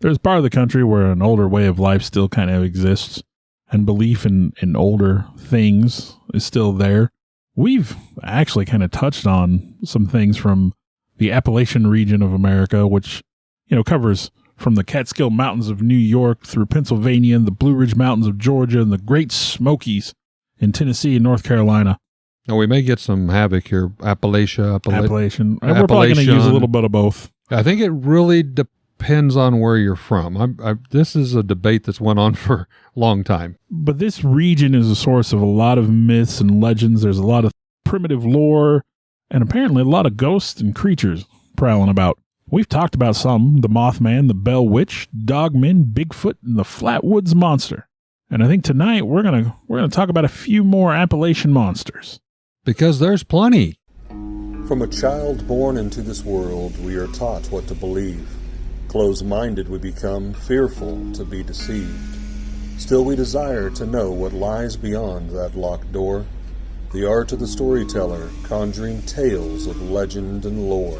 there's part of the country where an older way of life still kind of exists and belief in older things is still there. We've actually kind of touched on some things from the Appalachian region of America, which, covers from the Catskill Mountains of New York through Pennsylvania and the Blue Ridge Mountains of Georgia and the Great Smokies in Tennessee and North Carolina. Now, we may get some havoc here. Appalachian. And we're probably going to use a little bit of both. I think it really depends on where you're from. This is a debate that's went on for a long time. But this region is a source of a lot of myths and legends. There's a lot of primitive lore and apparently a lot of ghosts and creatures prowling about. We've talked about some: the Mothman, the Bell Witch, Dogmen, Bigfoot, and the Flatwoods Monster. And I think tonight we're gonna talk about a few more Appalachian monsters. Because there's plenty. From a child born into this world, we are taught what to believe. Closed-minded we become, fearful to be deceived. Still we desire to know what lies beyond that locked door. The art of the storyteller, conjuring tales of legend and lore.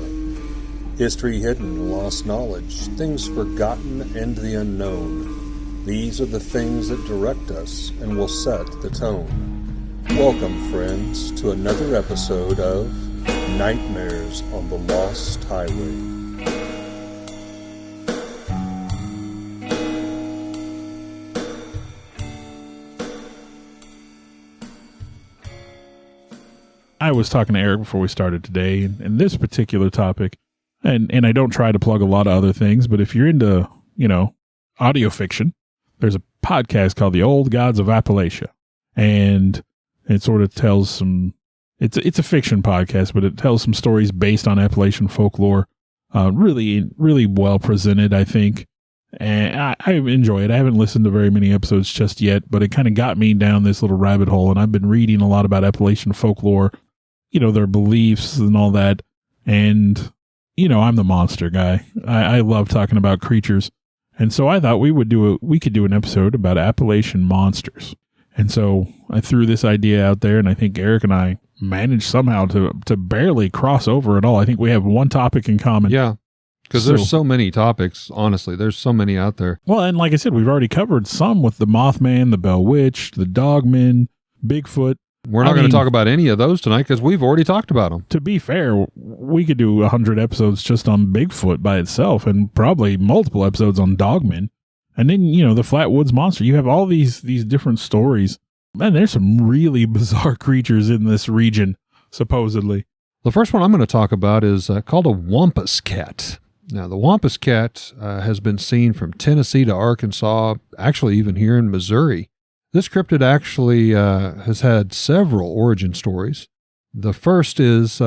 History hidden, lost knowledge, things forgotten and the unknown. These are the things that direct us and will set the tone. Welcome, friends, to another episode of Nightmares on the Lost Highway. I was talking to Eric before we started today, and this particular topic, and I don't try to plug a lot of other things, but if you're into, audio fiction, there's a podcast called The Old Gods of Appalachia, and it sort of tells some, it's a fiction podcast, but it tells some stories based on Appalachian folklore, really, really well presented, I think, and I enjoy it. I haven't listened to very many episodes just yet, but it kind of got me down this little rabbit hole, and I've been reading a lot about Appalachian folklore, their beliefs and all that, and I'm the monster guy. I love talking about creatures. And so I thought we could do an episode about Appalachian monsters. And so I threw this idea out there, and I think Eric and I managed somehow to barely cross over at all. I think we have one topic in common. Yeah. Because there's so many topics, honestly. There's so many out there. Well, and like I said, we've already covered some with the Mothman, the Bell Witch, the Dogmen, Bigfoot. We're not going to talk about any of those tonight because we've already talked about them. To be fair, we could do 100 episodes just on Bigfoot by itself and probably multiple episodes on Dogmen. And then, the Flatwoods Monster. You have all these different stories. Man, there's some really bizarre creatures in this region, supposedly. The first one I'm going to talk about is called a Wampus Cat. Now, the Wampus Cat has been seen from Tennessee to Arkansas, actually even here in Missouri. This cryptid actually has had several origin stories. The first is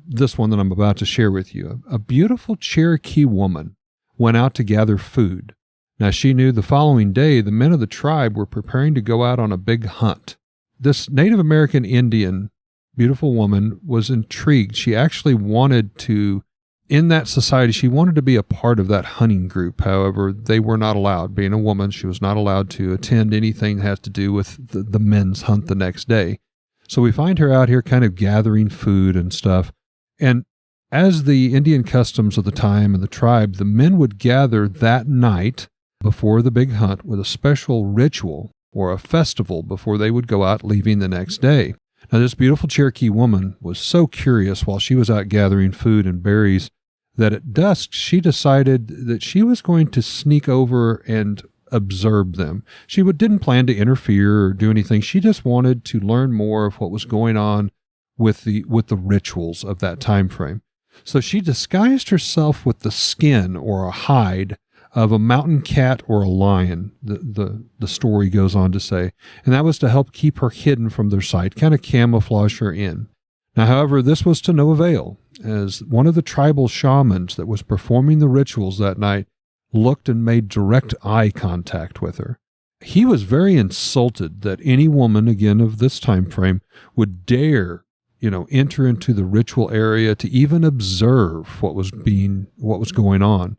this one that I'm about to share with you. A beautiful Cherokee woman went out to gather food. Now, she knew the following day the men of the tribe were preparing to go out on a big hunt. This Native American Indian, beautiful woman, was intrigued. She actually wanted to, in that society, she wanted to be a part of that hunting group. However, they were not allowed. Being a woman, she was not allowed to attend anything that has to do with the men's hunt the next day. So we find her out here kind of gathering food and stuff. And as the Indian customs of the time and the tribe, the men would gather that night before the big hunt with a special ritual or a festival before they would go out, leaving the next day. Now, this beautiful Cherokee woman was so curious while she was out gathering food and berries that at dusk she decided that she was going to sneak over and observe them. She didn't plan to interfere or do anything. She just wanted to learn more of what was going on with the rituals of that time frame. So she disguised herself with the skin or a hide of a mountain cat or a lion, the story goes on to say. And that was to help keep her hidden from their sight, kind of camouflage her in. Now, however, this was to no avail, as one of the tribal shamans that was performing the rituals that night looked and made direct eye contact with her. He was very insulted that any woman, again, of this time frame, would dare, enter into the ritual area to even observe what was going on.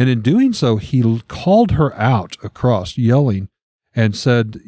And in doing so, he called her out across, yelling, and said,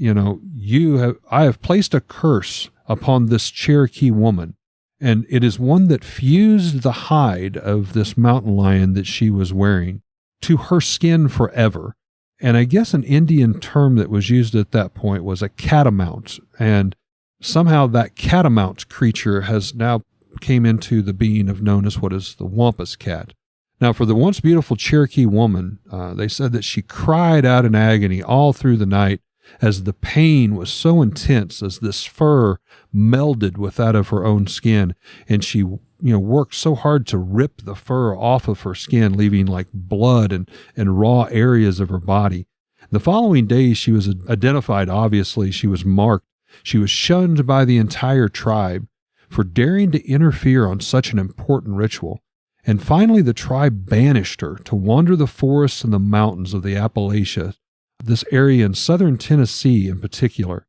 I have placed a curse upon this Cherokee woman, and it is one that fused the hide of this mountain lion that she was wearing. to her skin forever. And I guess an Indian term that was used at that point was a catamount. And somehow that catamount creature has now came into the being of known as what is the Wampus cat. Now, for the once beautiful Cherokee woman, they said that she cried out in agony all through the night as the pain was so intense as this fur melded with that of her own skin. And she worked so hard to rip the fur off of her skin, leaving like blood and raw areas of her body. The following days, she was identified. Obviously, she was marked. She was shunned by the entire tribe for daring to interfere on such an important ritual. And finally, the tribe banished her to wander the forests and the mountains of the Appalachia, this area in southern Tennessee in particular.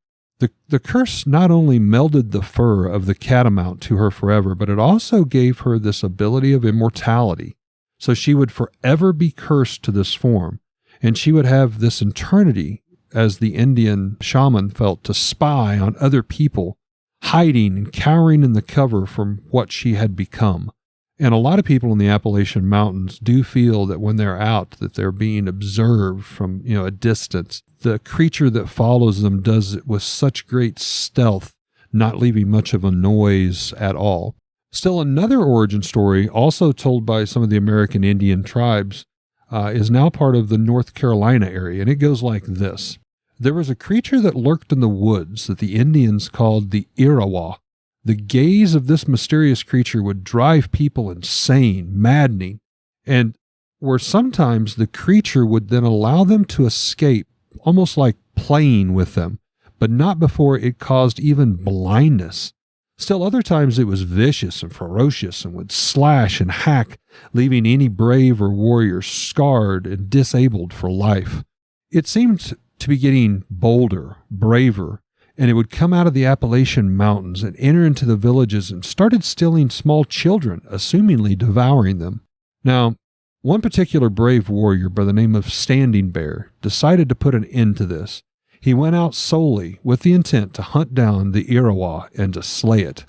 The curse not only melded the fur of the catamount to her forever, but it also gave her this ability of immortality. So she would forever be cursed to this form, and she would have this eternity, as the Indian shaman felt, to spy on other people, hiding and cowering in the cover from what she had become. And a lot of people in the Appalachian Mountains do feel that when they're out, that they're being observed from, a distance. The creature that follows them does it with such great stealth, not leaving much of a noise at all. Still, another origin story, also told by some of the American Indian tribes, is now part of the North Carolina area, and it goes like this. There was a creature that lurked in the woods that the Indians called the Irawa. The gaze of this mysterious creature would drive people insane, maddening, and where sometimes the creature would then allow them to escape, almost like playing with them, but not before it caused even blindness. Still other times it was vicious and ferocious and would slash and hack, leaving any brave or warrior scarred and disabled for life. It seemed to be getting bolder, braver, and it would come out of the Appalachian Mountains and enter into the villages and started stealing small children, assumingly devouring them. Now, one particular brave warrior by the name of Standing Bear decided to put an end to this. He went out solely with the intent to hunt down the Irawa and to slay it.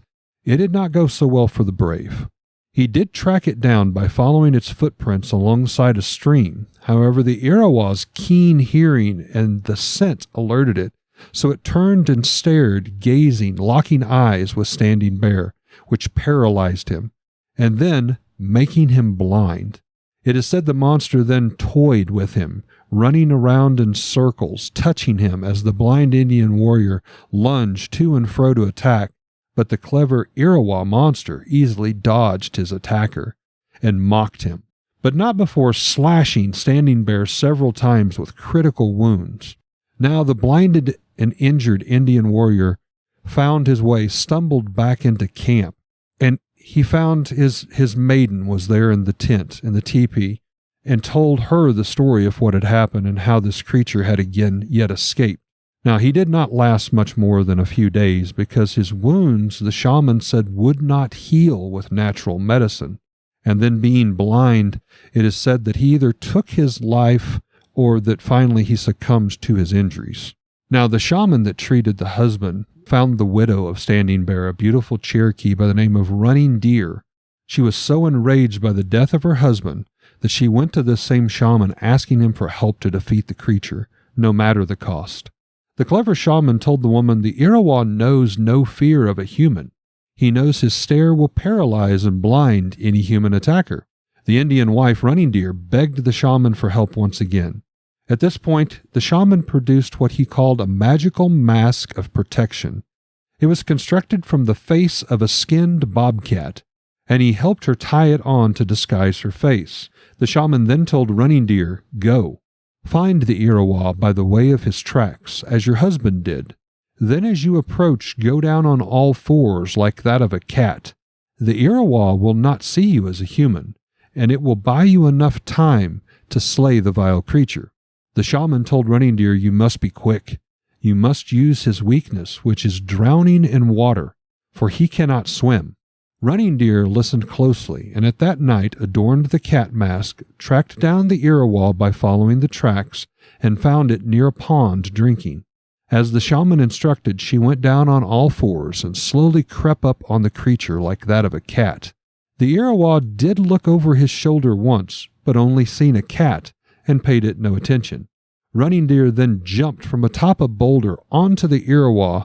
It did not go so well for the brave. He did track it down by following its footprints alongside a stream. However, the Irawa's keen hearing and the scent alerted it, so it turned and stared, gazing, locking eyes with Standing Bear, which paralyzed him, and then making him blind. It is said the monster then toyed with him, running around in circles, touching him as the blind Indian warrior lunged to and fro to attack, but the clever Irawa monster easily dodged his attacker and mocked him, but not before slashing Standing Bear several times with critical wounds. Now the blinded and injured Indian warrior found his way, stumbled back into camp, and he found his maiden was there in the tent, in the teepee, and told her the story of what had happened and how this creature had again yet escaped. Now, he did not last much more than a few days because his wounds, the shaman said, would not heal with natural medicine. And then being blind, it is said that he either took his life or that finally he succumbed to his injuries. Now, the shaman that treated the husband found the widow of Standing Bear, a beautiful Cherokee by the name of Running Deer. She was so enraged by the death of her husband that she went to this same shaman asking him for help to defeat the creature, no matter the cost. The clever shaman told the woman the Irawa knows no fear of a human. He knows his stare will paralyze and blind any human attacker. The Indian wife, Running Deer, begged the shaman for help once again. At this point, the shaman produced what he called a magical mask of protection. It was constructed from the face of a skinned bobcat, and he helped her tie it on to disguise her face. The shaman then told Running Deer, "Go. Find the Irawa by the way of his tracks, as your husband did. Then as you approach, go down on all fours like that of a cat. The Irawa will not see you as a human, and it will buy you enough time to slay the vile creature." The shaman told Running Deer, "You must be quick. You must use his weakness, which is drowning in water, for he cannot swim." Running Deer listened closely, and at that night adorned the cat mask, tracked down the Irawa by following the tracks, and found it near a pond drinking. As the shaman instructed, she went down on all fours and slowly crept up on the creature like that of a cat. The Irawa did look over his shoulder once, but only seen a cat, and paid it no attention. Running Deer then jumped from atop a boulder onto the Iroquois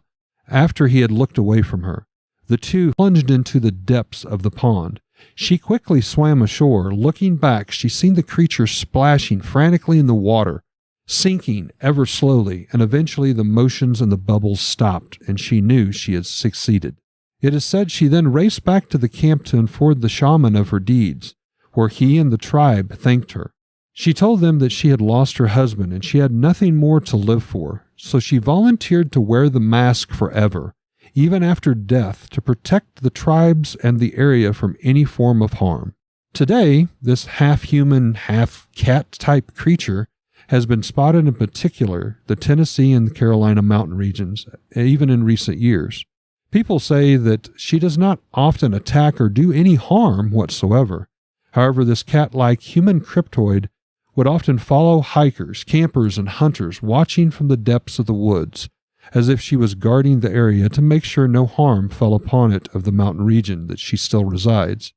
after he had looked away from her. The two plunged into the depths of the pond. She quickly swam ashore. Looking back, she seen the creature splashing frantically in the water, sinking ever slowly, and eventually the motions and the bubbles stopped, and she knew she had succeeded. It is said she then raced back to the camp to inform the shaman of her deeds, where he and the tribe thanked her. She told them that she had lost her husband and she had nothing more to live for, so she volunteered to wear the mask forever, even after death, to protect the tribes and the area from any form of harm. Today, this half-human, half-cat type creature has been spotted in particular the Tennessee and the Carolina mountain regions, even in recent years. People say that she does not often attack or do any harm whatsoever. However, this cat-like human cryptoid would often follow hikers, campers, and hunters watching from the depths of the woods, as if she was guarding the area to make sure no harm fell upon it of the mountain region that she still resides.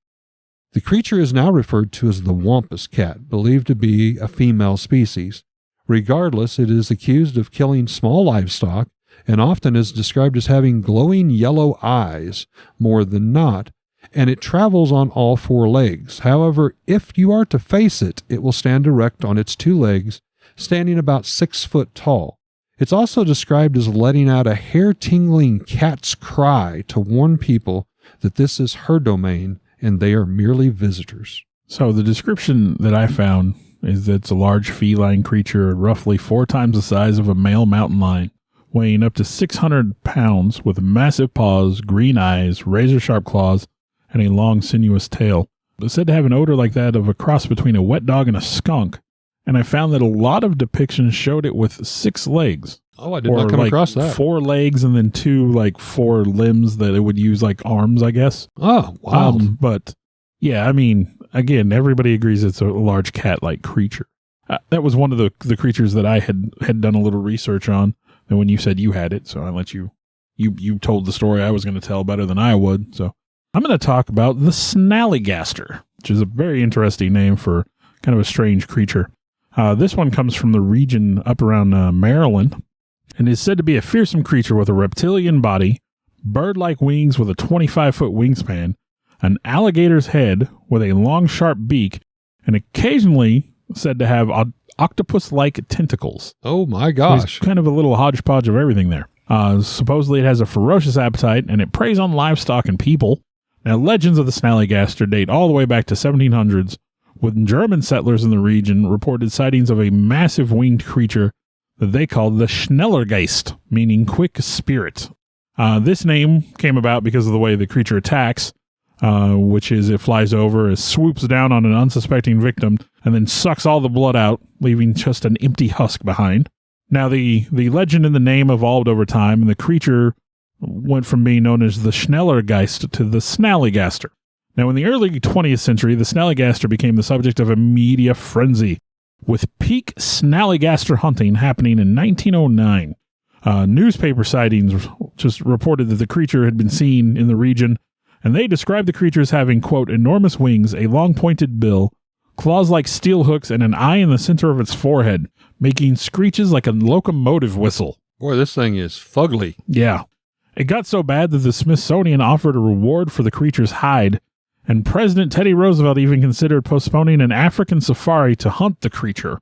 The creature is now referred to as the Wampus cat, believed to be a female species. Regardless, it is accused of killing small livestock and often is described as having glowing yellow eyes more than not, and it travels on all four legs. However, if you are to face it, it will stand erect on its two legs, standing about 6 foot tall. It's also described as letting out a hair-tingling cat's cry to warn people that this is her domain and they are merely visitors. So the description that I found is that it's a large feline creature, roughly 4 times the size of a male mountain lion, weighing up to 600 pounds, with massive paws, green eyes, razor-sharp claws, and a long, sinuous tail. It's said to have an odor like that of a cross between a wet dog and a skunk, and I found that a lot of depictions showed it with 6 legs. Oh, I did not come across that. 4 legs and then 2, 4 limbs that it would use like arms, I guess. Oh, wow. But, yeah, I mean, again, everybody agrees it's a large cat-like creature. That was one of the creatures that I had done a little research on, and when you said you had it, so I let you told the story I was going to tell better than I would, so I'm going to talk about the snallygaster, which is a very interesting name for kind of a strange creature. This one comes from the region up around Maryland, and is said to be a fearsome creature with a reptilian body, bird-like wings with a 25-foot wingspan, an alligator's head with a long, sharp beak, and occasionally said to have octopus-like tentacles. Oh my So gosh. it's kind of a little hodgepodge of everything there. Supposedly it has a ferocious appetite, and it preys on livestock and people. Now, legends of the snallygaster date all the way back to 1700s, when German settlers in the region reported sightings of a massive winged creature that they called the Schnellergeist, meaning quick spirit. This name came about because of the way the creature attacks, which is it flies over, it swoops down on an unsuspecting victim, and then sucks all the blood out, leaving just an empty husk behind. Now, the legend and the name evolved over time, and the creature went from being known as the Schnellergeist to the snallygaster. Now, in the early 20th century, the snallygaster became the subject of a media frenzy, with peak snallygaster hunting happening in 1909. Newspaper sightings just reported that the creature had been seen in the region, and they described the creature as having, quote, enormous wings, a long pointed bill, claws like steel hooks, and an eye in the center of its forehead, making screeches like a locomotive whistle. Boy, this thing is fugly. Yeah. It got so bad that the Smithsonian offered a reward for the creature's hide, and President Teddy Roosevelt even considered postponing an African safari to hunt the creature.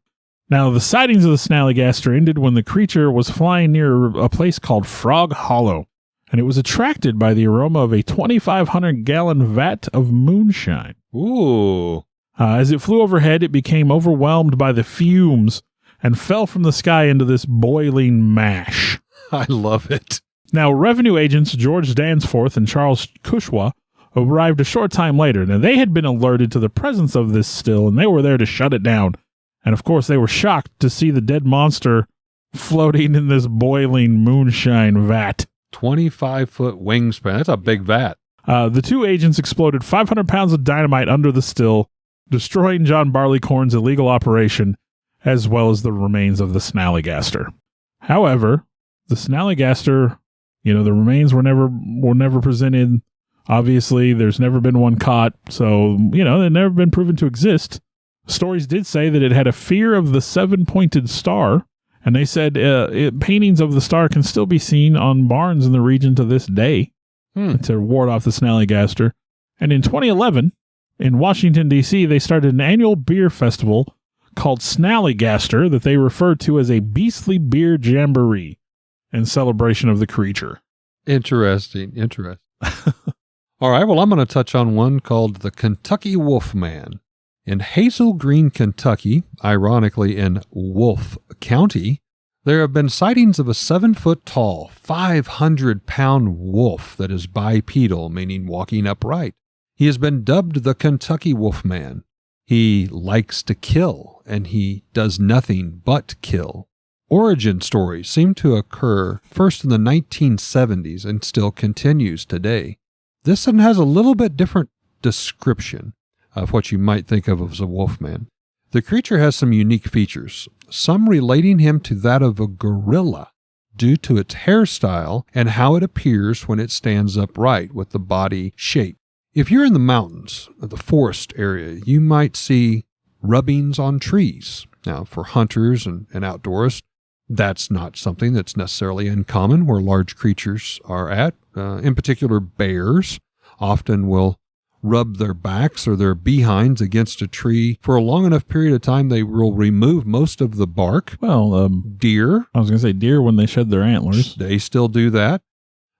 Now, the sightings of the snallygaster ended when the creature was flying near a place called Frog Hollow, and it was attracted by the aroma of a 2,500-gallon vat of moonshine. Ooh. As it flew overhead, it became overwhelmed by the fumes and fell from the sky into this boiling mash. I love it. Now, revenue agents George Dansforth and Charles Cushwa arrived a short time later. Now, they had been alerted to the presence of this still, and they were there to shut it down. And, of course, they were shocked to see the dead monster floating in this boiling moonshine vat. 25-foot wingspan. That's a big vat. The two agents exploded 500 pounds of dynamite under the still, destroying John Barleycorn's illegal operation, as well as the remains of the snallygaster. However, the snallygaster, the remains were never presented. Obviously, there's never been one caught, so, they've never been proven to exist. Stories did say that it had a fear of the seven-pointed star, and they said paintings of the star can still be seen on barns in the region to this day to ward off the snallygaster. And in 2011, in Washington, D.C., they started an annual beer festival called Snallygaster that they referred to as a beastly beer jamboree in celebration of the creature. Interesting. All right, well, I'm going to touch on one called the Kentucky Wolfman. In Hazel Green, Kentucky, ironically in Wolfe County, there have been sightings of a 7-foot-tall, 500-pound wolf that is bipedal, meaning walking upright. He has been dubbed the Kentucky Wolfman. He likes to kill, and he does nothing but kill. Origin stories seem to occur first in the 1970s and still continues today. This one has a little bit different description of what you might think of as a wolfman. The creature has some unique features, some relating him to that of a gorilla due to its hairstyle and how it appears when it stands upright with the body shape. If you're in the mountains or the forest area, you might see rubbings on trees. Now, for hunters and outdoorists, that's not something that's necessarily uncommon where large creatures are at. In particular, bears often will rub their backs or their behinds against a tree for a long enough period of time. They will remove most of the bark. Well, deer. I was going to say deer when they shed their antlers. They still do that.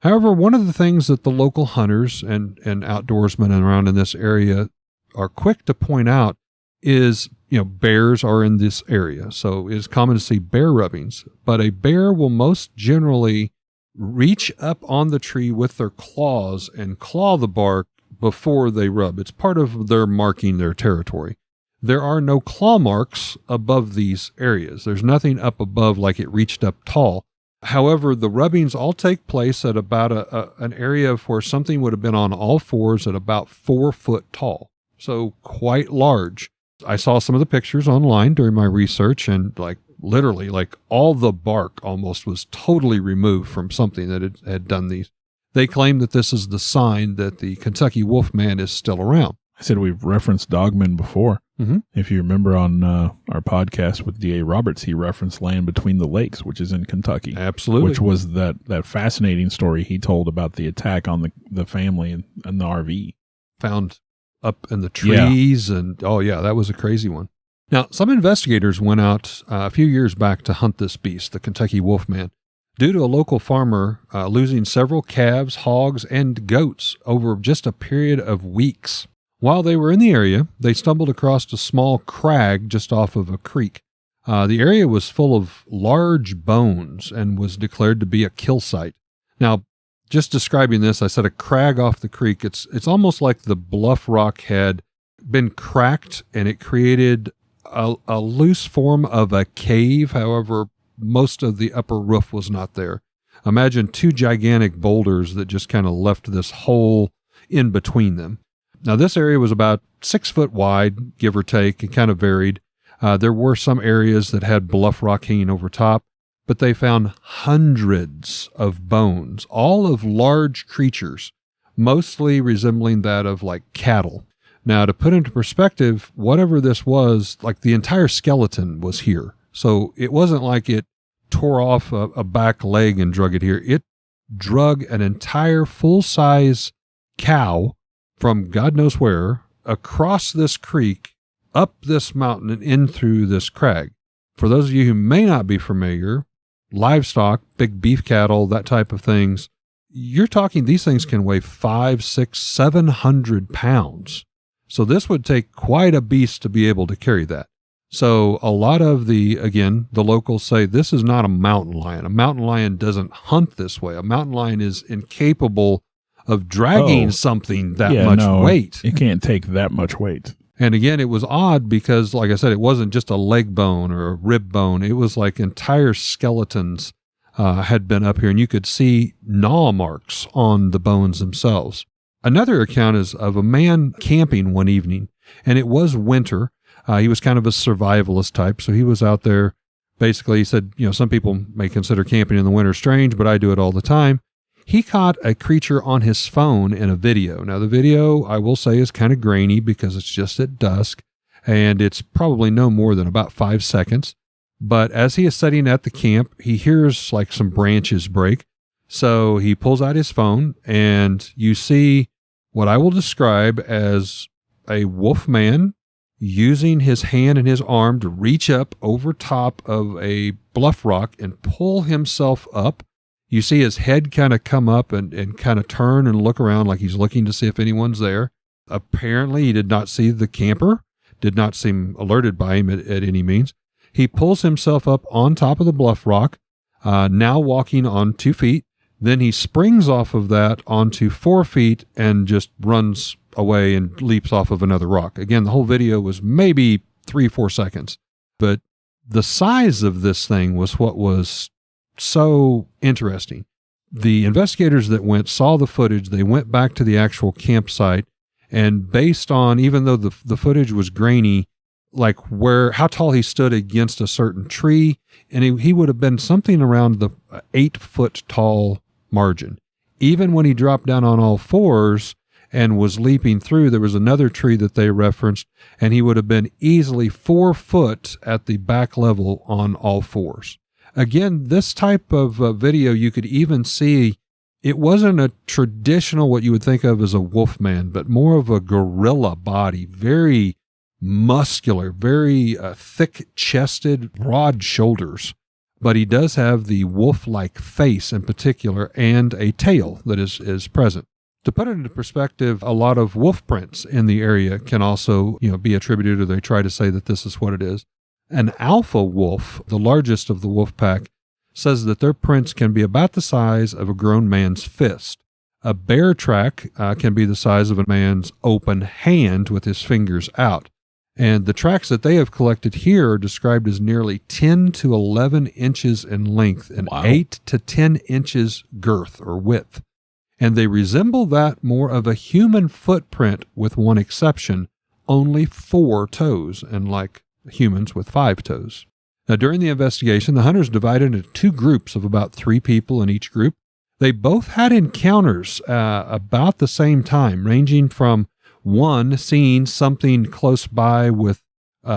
However, one of the things that the local hunters and outdoorsmen around in this area are quick to point out is, bears are in this area. So it's common to see bear rubbings, but a bear will most generally reach up on the tree with their claws and claw the bark before they rub. It's part of their marking their territory. There are no claw marks above these areas. There's nothing up above like it reached up tall. However, the rubbings all take place at about an area where something would have been on all fours at about 4 foot tall. So quite large. I saw some of the pictures online during my research, and literally all the bark almost was totally removed from something that had done these. They claim that this is the sign that the Kentucky Wolfman is still around. I said we've referenced dogmen before. Mm-hmm. If you remember on our podcast with D.A. Roberts, he referenced Land Between the Lakes, which is in Kentucky. Absolutely. Which was that fascinating story he told about the attack on the family in the RV. Found up in the trees, and that was a crazy one. Now, some investigators went out a few years back to hunt this beast, the Kentucky Wolfman, due to a local farmer losing several calves, hogs, and goats over just a period of weeks. While they were in the area, they stumbled across a small crag just off of a creek. The area was full of large bones and was declared to be a kill site. Now, just describing this, I said a crag off the creek. It's almost like the bluff rock had been cracked and it created a loose form of a cave. However, most of the upper roof was not there. Imagine 2 gigantic boulders that just kind of left this hole in between them. Now, this area was about 6 foot wide, give or take, and kind of varied. There were some areas that had bluff rock hanging over top, but they found hundreds of bones, all of large creatures, mostly resembling that of cattle. Now, to put into perspective, whatever this was, the entire skeleton was here. So it wasn't like it tore off a back leg and drug it here. It drug an entire full-size cow from God knows where, across this creek, up this mountain, and in through this crag. For those of you who may not be familiar, livestock, big beef cattle, that type of things, you're talking these things can weigh 500, 600, 700 pounds. So this would take quite a beast to be able to carry that. So a lot of the locals say this is not a mountain lion. A mountain lion doesn't hunt this way. A mountain lion is incapable of dragging something that much weight. It can't take that much weight. And again, it was odd because, like I said, it wasn't just a leg bone or a rib bone. It was like entire skeletons had been up here, and you could see gnaw marks on the bones themselves. Another account is of a man camping one evening, and it was winter. He was kind of a survivalist type, so he was out there. Basically, he said, some people may consider camping in the winter strange, but I do it all the time. He caught a creature on his phone in a video. Now, the video, I will say, is kind of grainy because it's just at dusk, and it's probably no more than about 5 seconds. But as he is sitting at the camp, he hears like some branches break. So he pulls out his phone, and you see what I will describe as a wolf man using his hand and his arm to reach up over top of a bluff rock and pull himself up. You see his head kind of come up and kind of turn and look around like he's looking to see if anyone's there. Apparently, he did not see the camper, did not seem alerted by him at any means. He pulls himself up on top of the bluff rock, now walking on 2 feet. Then he springs off of that onto 4 feet and just runs away and leaps off of another rock. Again, the whole video was maybe 3-4 seconds. But the size of this thing was what was so interesting. The investigators that went saw the footage. They went back to the actual campsite, and based on, even though the footage was grainy, like how tall he stood against a certain tree, and he would have been something around the 8-foot tall margin. Even when he dropped down on all fours and was leaping through, there was another tree that they referenced, and he would have been easily 4 foot at the back level on all fours. Again, this type of video, you could even see it wasn't a traditional, what you would think of as a wolf man, but more of a gorilla body, very muscular, very thick-chested, broad shoulders. But he does have the wolf-like face in particular and a tail that is present. To put it into perspective, a lot of wolf prints in the area can also be attributed, or they try to say that this is what it is. An alpha wolf, the largest of the wolf pack, says that their prints can be about the size of a grown man's fist. A bear track can be the size of a man's open hand with his fingers out. And the tracks that they have collected here are described as nearly 10 to 11 inches in length and 8 to 10 inches girth or width. And they resemble that more of a human footprint, with one exception, only 4 toes, and like humans with 5 toes. Now, during the investigation, the hunters divided into 2 groups of about 3 people in each group. They both had encounters about the same time, ranging from one seeing something close by with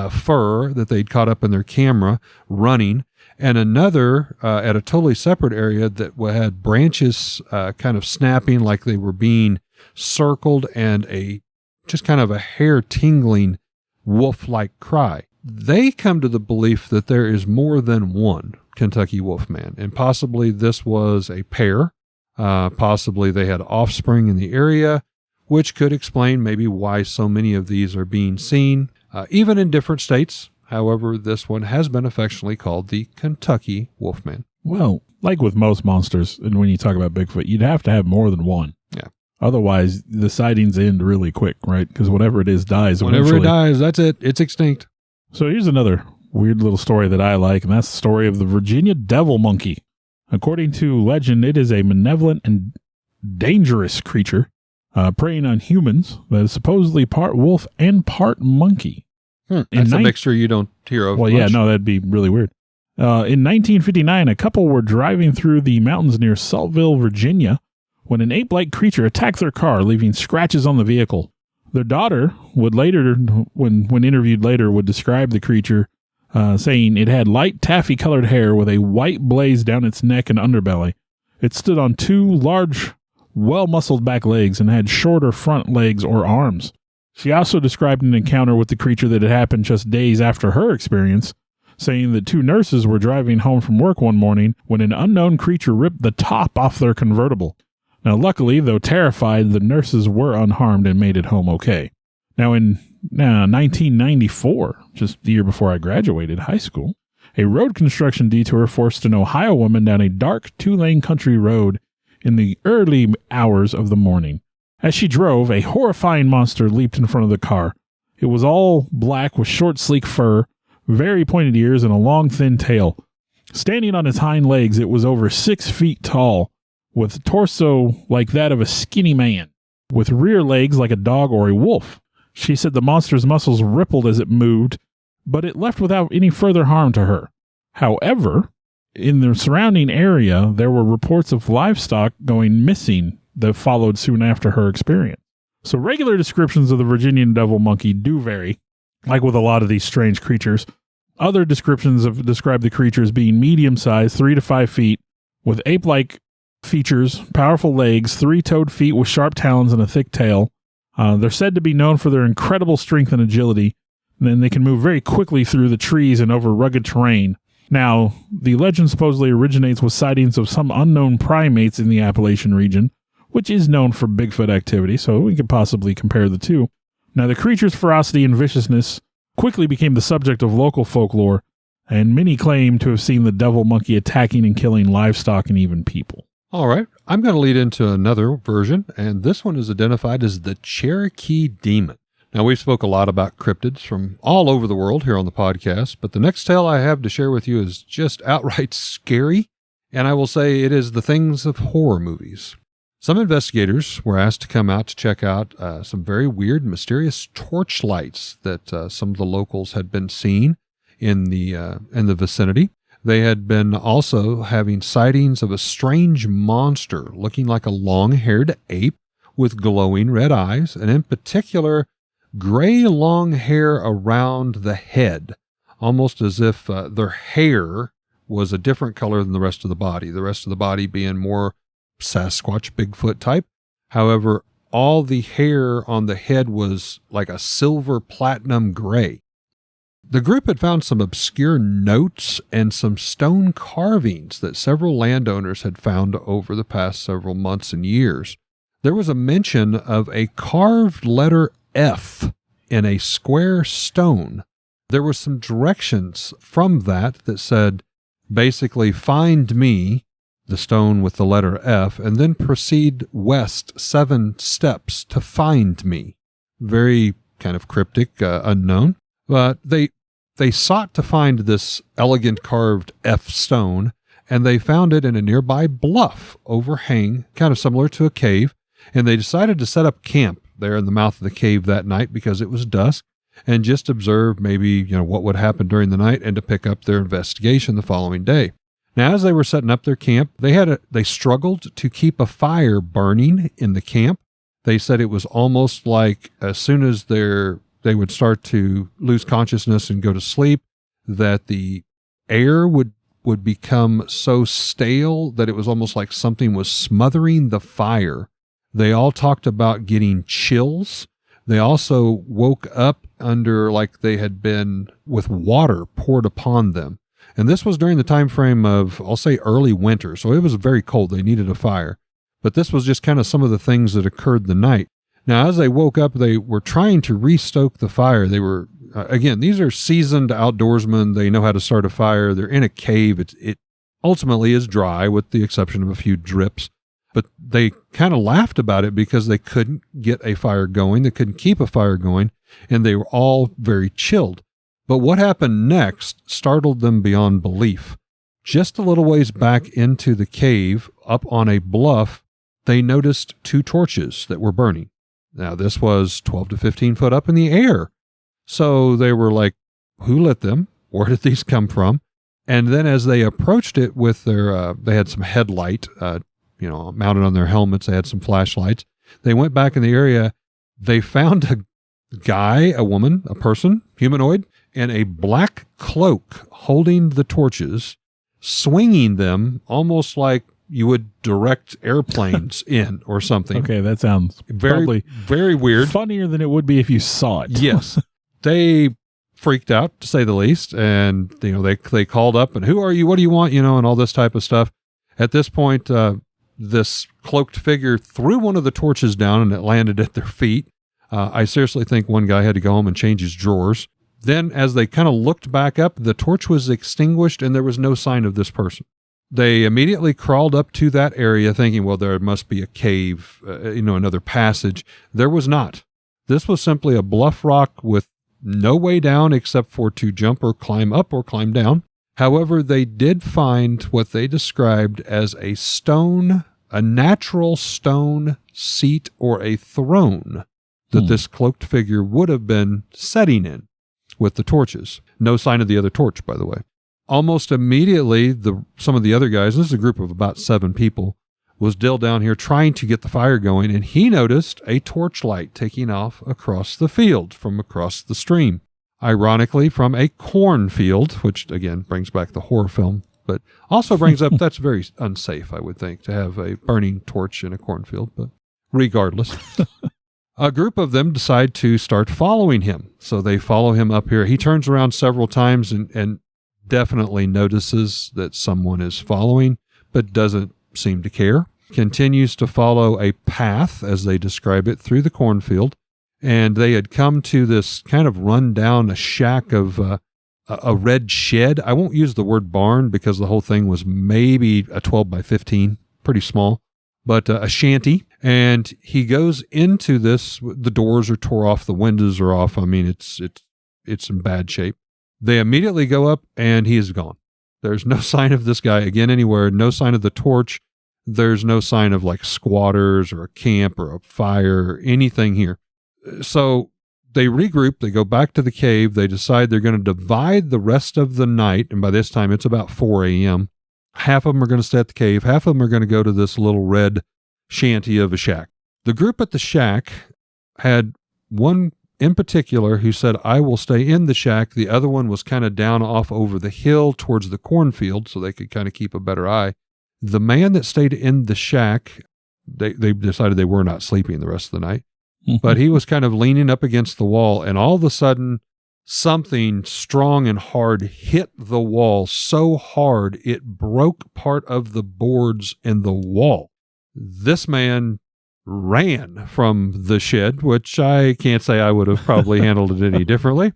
fur that they'd caught up in their camera running, and another at a totally separate area that had branches kind of snapping like they were being circled, and just kind of a hair-tingling wolf-like cry. They come to the belief that there is more than one Kentucky Wolfman, and possibly this was a pair. Possibly they had offspring in the area, which could explain maybe why so many of these are being seen, even in different states. However, this one has been affectionately called the Kentucky Wolfman. Well, like with most monsters, and when you talk about Bigfoot, you'd have to have more than one. Yeah. Otherwise, the sightings end really quick, right? Because whatever it is dies Whenever eventually. it dies, that's it. It's extinct. So here's another weird little story that I like, and that's the story of the Virginia devil monkey. According to legend, it is a malevolent and dangerous creature preying on humans that is supposedly part wolf and part monkey. That's a mixture you don't hear of Well, much. yeah, no, that'd be really weird. In 1959, a couple were driving through the mountains near Saltville, Virginia, when an ape-like creature attacked their car, leaving scratches on the vehicle. Their daughter would later, when interviewed later, would describe the creature, saying it had light taffy-colored hair with a white blaze down its neck and underbelly. It stood on 2 large, well-muscled back legs and had shorter front legs or arms. She also described an encounter with the creature that had happened just days after her experience, saying that 2 nurses were driving home from work one morning when an unknown creature ripped the top off their convertible. Now, luckily, though terrified, the nurses were unharmed and made it home okay. Now, in 1994, just the year before I graduated high school, a road construction detour forced an Ohio woman down a dark 2-lane country road in the early hours of the morning. As she drove, a horrifying monster leaped in front of the car. It was all black with short, sleek fur, very pointed ears, and a long, thin tail. Standing on its hind legs, it was over 6 feet tall, with a torso like that of a skinny man, with rear legs like a dog or a wolf. She said the monster's muscles rippled as it moved, but it left without any further harm to her. However, in the surrounding area, there were reports of livestock going missing that followed soon after her experience. So regular descriptions of the Virginian devil monkey do vary. like with a lot of these strange creatures. Other descriptions have described the creature as being medium-sized, 3 to 5 feet, with ape-like features, powerful legs, 3-toed feet with sharp talons and a thick tail. They're said to be known for their incredible strength and agility, and then they can move very quickly through the trees and over rugged terrain. Now, the legend supposedly originates with sightings of some unknown primates in the Appalachian region, which is known for Bigfoot activity, so we could possibly compare the two. Now, the creature's ferocity and viciousness quickly became the subject of local folklore, and many claim to have seen the devil monkey attacking and killing livestock and even people. All right, I'm going to lead into another version, and this one is identified as the Cherokee Demon. Now, we've spoke a lot about cryptids from all over the world here on the podcast, but the next tale I have to share with you is just outright scary, and I will say it is the things of horror movies. Some investigators were asked to come out to check out some very weird, mysterious torch lights that some of the locals had been seeing in the vicinity. They had been also having sightings of a strange monster looking like a long-haired ape with glowing red eyes, and in particular, gray long hair around the head, almost as if their hair was a different color than the rest of the body being more Sasquatch, Bigfoot type. However, all the hair on the head was like a silver platinum gray. The group had found some obscure notes and some stone carvings that several landowners had found over the past several months and years. There was a mention of a carved letter F in a square stone. There were some directions from that said, basically, find me, the stone with the letter F, and then proceed west 7 steps to find me. Very kind of cryptic, unknown. But they sought to find this elegant carved F stone, and they found it in a nearby bluff overhang, kind of similar to a cave, and they decided to set up camp there in the mouth of the cave that night because it was dusk, and just observe maybe, what would happen during the night and to pick up their investigation the following day. Now, as they were setting up their camp, they struggled to keep a fire burning in the camp. They said it was almost like as soon as they would start to lose consciousness and go to sleep, that the air would become so stale that it was almost like something was smothering the fire. They all talked about getting chills. They also woke up under like they had been with water poured upon them. And this was during the time frame of, I'll say, early winter. So it was very cold. They needed a fire. But this was just kind of some of the things that occurred the night. Now, as they woke up, they were trying to restoke the fire. They were, again, these are seasoned outdoorsmen. They know how to start a fire. They're in a cave. It ultimately is dry with the exception of a few drips. But they kind of laughed about it because they couldn't get a fire going. They couldn't keep a fire going. And they were all very chilled. But what happened next startled them beyond belief. Just a little ways back into the cave, up on a bluff, they noticed 2 torches that were burning. Now, this was 12 to 15 foot up in the air. So they were like, who lit them? Where did these come from? And then as they approached it with their, they had some headlight, mounted on their helmets. They had some flashlights. They went back in the area. They found a guy, a woman, a person, humanoid, in a black cloak holding the torches, swinging them almost like you would direct airplanes in or something. Okay, that sounds very, very weird. Funnier than it would be if you saw it. Yes. They freaked out, to say the least, and they called up and, who are you? What do you want? And all this type of stuff. At this point, this cloaked figure threw one of the torches down and it landed at their feet. I seriously think one guy had to go home and change his drawers. Then, as they kind of looked back up, the torch was extinguished and there was no sign of this person. They immediately crawled up to that area thinking, well, there must be a cave, another passage. There was not. This was simply a bluff rock with no way down except for to jump or climb up or climb down. However, they did find what they described as a natural stone seat or a throne that this cloaked figure would have been sitting in with the torches. No sign of the other torch, by the way. Almost immediately, some of the other guys, this is a group of about 7 people, was still down here trying to get the fire going, and he noticed a torchlight taking off across the field from across the stream. ironically from a cornfield, which again brings back the horror film, but also brings up that's very unsafe, I would think, to have a burning torch in a cornfield. But regardless, a group of them decide to start following him. So they follow him up here. He turns around several times and definitely notices that someone is following, but doesn't seem to care. Continues to follow a path, as they describe it, through the cornfield. And they had come to this kind of run down a shack of a red shed. I won't use the word barn because the whole thing was maybe a 12 by 15, pretty small, but a shanty. And he goes into this. The doors are tore off. The windows are off. I mean, it's in bad shape. They immediately go up and he is gone. There's no sign of this guy again anywhere. No sign of the torch. There's no sign of like squatters or a camp or a fire or anything here. So they regroup, they go back to the cave, they decide they're going to divide the rest of the night, and by this time it's about 4 a.m. Half of them are going to stay at the cave, half of them are going to go to this little red shanty of a shack. The group at the shack had one in particular who said, I will stay in the shack. The other one was kind of down off over the hill towards the cornfield so they could kind of keep a better eye. The man that stayed in the shack, they decided they were not sleeping the rest of the night. But he was kind of leaning up against the wall, and all of a sudden, something strong and hard hit the wall so hard it broke part of the boards in the wall. This man ran from the shed, which I can't say I would have probably handled it any differently.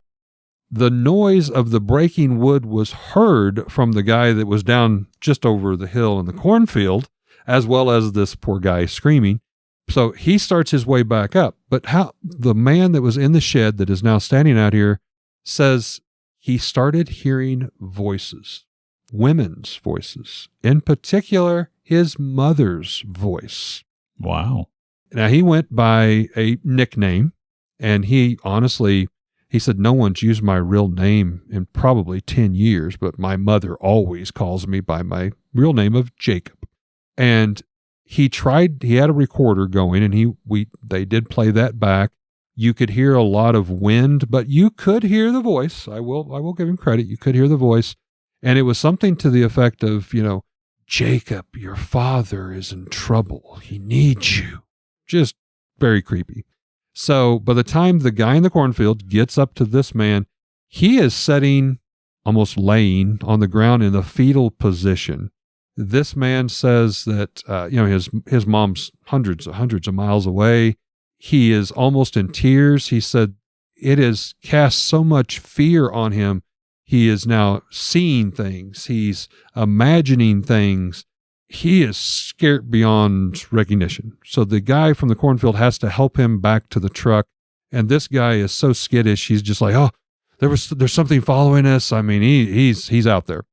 The noise of the breaking wood was heard from the guy that was down just over the hill in the cornfield, as well as this poor guy screaming. So he starts his way back up. But how the man that was in the shed that is now standing out here says he started hearing voices, women's voices, in particular his mother's voice. Wow. Now he went by a nickname, and he said, no one's used my real name in probably 10 years, but my mother always calls me by my real name of Jacob. And he had a recorder going, and they did play that back. You could hear a lot of wind, but you could hear the voice. I will give him credit. You could hear the voice. And it was something to the effect of, Jacob, your father is in trouble. He needs you. Just very creepy. So by the time the guy in the cornfield gets up to this man, he is sitting, almost laying on the ground in the fetal position. This man says that, his mom's hundreds of miles away. He is almost in tears. He said it has cast so much fear on him. He is now seeing things. He's imagining things. He is scared beyond recognition. So the guy from the cornfield has to help him back to the truck. And this guy is so skittish. He's just like, oh, there's something following us. I mean, he's out there.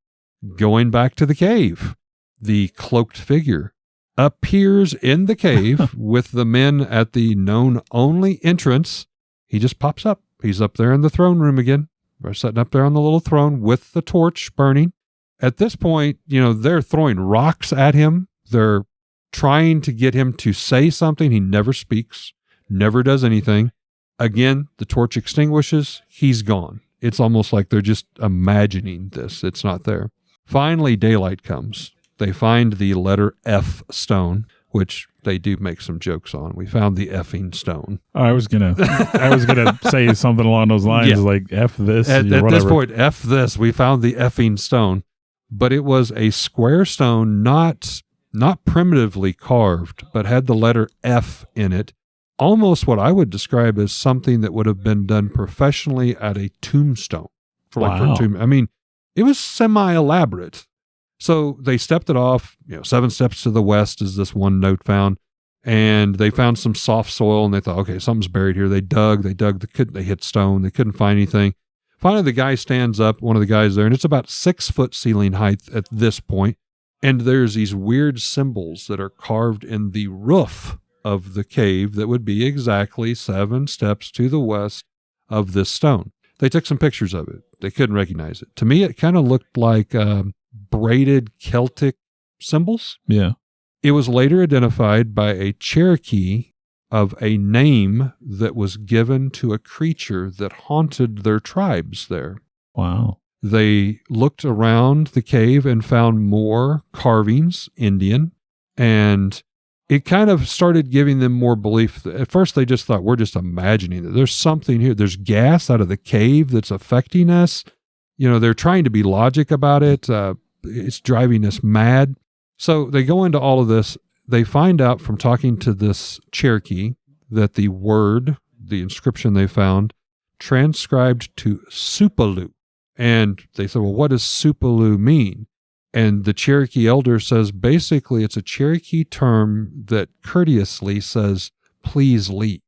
Going back to the cave, the cloaked figure appears in the cave with the men at the known only entrance. He just pops up. He's up there in the throne room again. We're sitting up there on the little throne with the torch burning. At this point, they're throwing rocks at him. They're trying to get him to say something. He never speaks, never does anything. Again, the torch extinguishes. He's gone. It's almost like they're just imagining this. It's not there. Finally, daylight comes. They find the letter F stone, which they do make some jokes on. We found the effing stone. I was gonna say something along those lines, like F this. At this point, F this. We found the effing stone, but it was a square stone, not primitively carved, but had the letter F in it. Almost what I would describe as something that would have been done professionally at a tombstone. For a tomb. I mean, it was semi-elaborate. So they stepped it off, 7 steps to the west is this one note found, and they found some soft soil, and they thought, okay, something's buried here. They dug, they hit stone, they couldn't find anything. Finally, the guy stands up, one of the guys there, and it's about 6 foot ceiling height at this point, and there's these weird symbols that are carved in the roof of the cave that would be exactly 7 steps to the west of this stone. They took some pictures of it. They couldn't recognize it. To me, it kind of looked like braided Celtic symbols. Yeah. It was later identified by a Cherokee of a name that was given to a creature that haunted their tribes there. Wow. They looked around the cave and found more carvings, Indian, and it kind of started giving them more belief. At first, they just thought, we're just imagining that there's something here. There's gas out of the cave that's affecting us. They're trying to be logic about it. It's driving us mad. So they go into all of this. They find out from talking to this Cherokee that the word, the inscription they found, transcribed to Supaloo. And they said, well, what does Supaloo mean? And the Cherokee elder says, basically, it's a Cherokee term that courteously says, please leave.